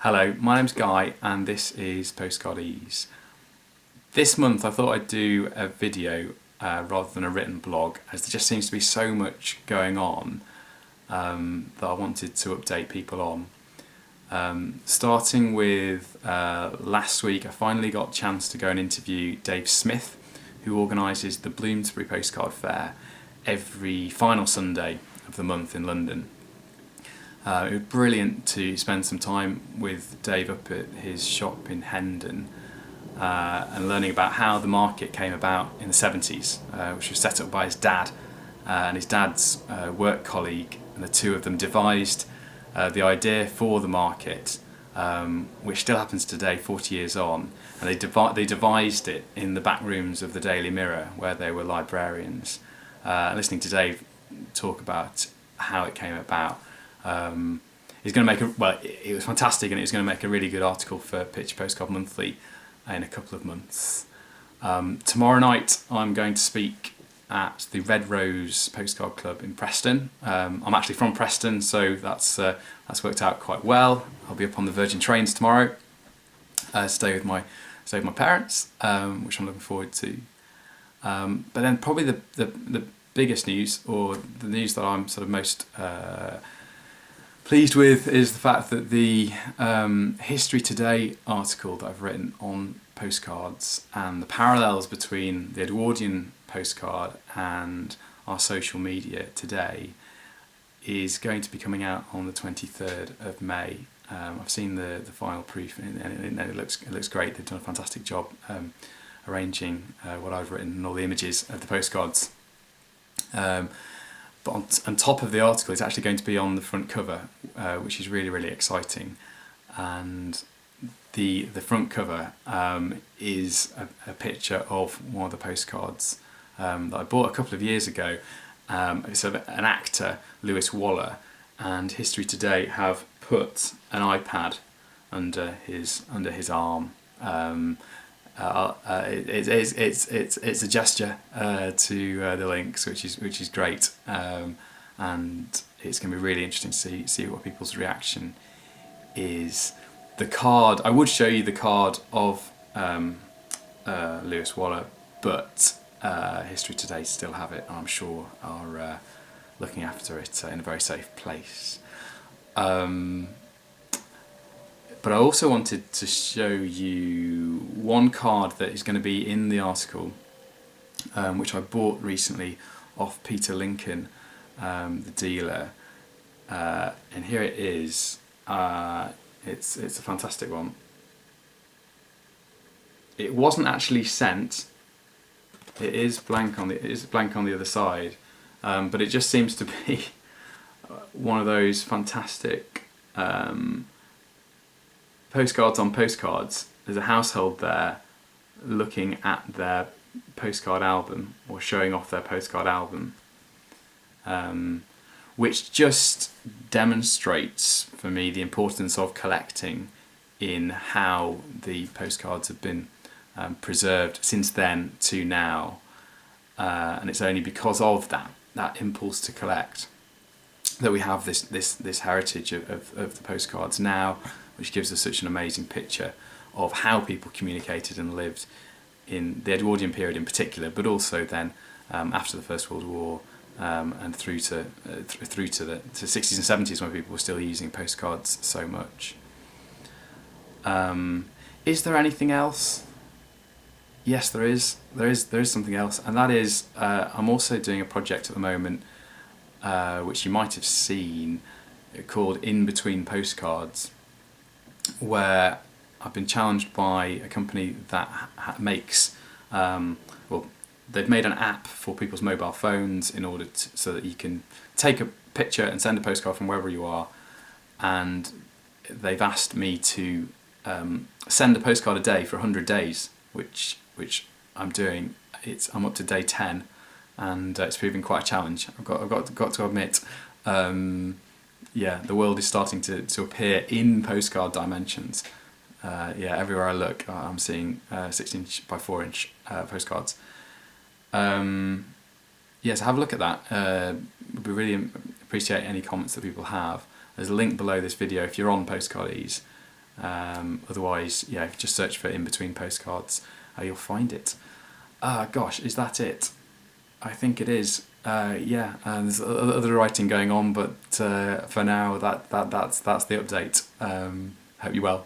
Hello, my name's Guy and this is Postcardese. This month I thought I'd do a video rather than a written blog, as there just seems to be so much going on that I wanted to update people on. Starting with last week, I finally got a chance to go and interview Dave Smith, who organises the Bloomsbury Postcard Fair every final Sunday of the month in London. It was brilliant to spend some time with Dave up at his shop in Hendon and learning about how the market came about in the 70s, which was set up by his dad and his dad's work colleague, and the two of them devised the idea for the market, which still happens today 40 years on, and they devised it in the back rooms of the Daily Mirror where they were librarians. Listening to Dave talk about how it came about, he's going to make it was fantastic, and he was going to make a really good article for Picture Postcard Monthly in a couple of months. Tomorrow night I'm going to speak at the Rose Postcard Club in Preston. I'm actually from Preston, so that's worked out quite well. I'll be up on the Virgin trains tomorrow, stay with my parents, which I'm looking forward to. But then probably the biggest news, or the news that I'm sort of most pleased with, is the fact that the History Today article that I've written on postcards and the parallels between the Edwardian postcard and our social media today is going to be coming out on the 23rd of May. I've seen the final proof, and it looks great. They've done a fantastic job arranging what I've written and all the images of the postcards. But on top of the article, it's actually going to be on the front cover, which is really, really exciting. And the front cover is a picture of one of the postcards that I bought a couple of years ago. It's of an actor, Lewis Waller, and History Today have put an iPad under his arm. It's a gesture to the links, which is great, and it's going to be really interesting to see what people's reaction is. The card, I would show you the card of Lewis Waller, but History Today still have it, and I'm sure are looking after it in a very safe place. But I also wanted to show you one card that is going to be in the article, which I bought recently off Peter Lincoln, the dealer. And here it is. It's a fantastic one. It wasn't actually sent. It is blank on the other side, but it just seems to be one of those fantastic postcards on postcards. There's a household there looking at their postcard album, or showing off their postcard album, which just demonstrates for me the importance of collecting in how the postcards have been preserved since then to now, and it's only because of that impulse to collect that we have this heritage of the postcards now, which gives us such an amazing picture of how people communicated and lived in the Edwardian period in particular, but also then after the First World War, and through to the 60s and 70s, when people were still using postcards so much. Is there anything else? Yes, there is. There is something else, and that is I'm also doing a project at the moment, which you might have seen, called In Between Postcards, where I've been challenged by a company that makes, they've made an app for people's mobile phones in order so that you can take a picture and send a postcard from wherever you are, and they've asked me to send a postcard a day for 100 days, which I'm doing. I'm up to day 10, and it's proving quite a challenge. I've got to admit. The world is starting to appear in postcard dimensions. Everywhere I look, I'm seeing 16" by 4" postcards. So have a look at that. We really appreciate any comments that people have. There's a link below this video if you're on Postcardese, Otherwise, yeah, just search for In Between Postcards, you'll find it. Gosh, is that it? I think it is. Yeah, there's other writing going on, but for now, that's the update. Hope you're well.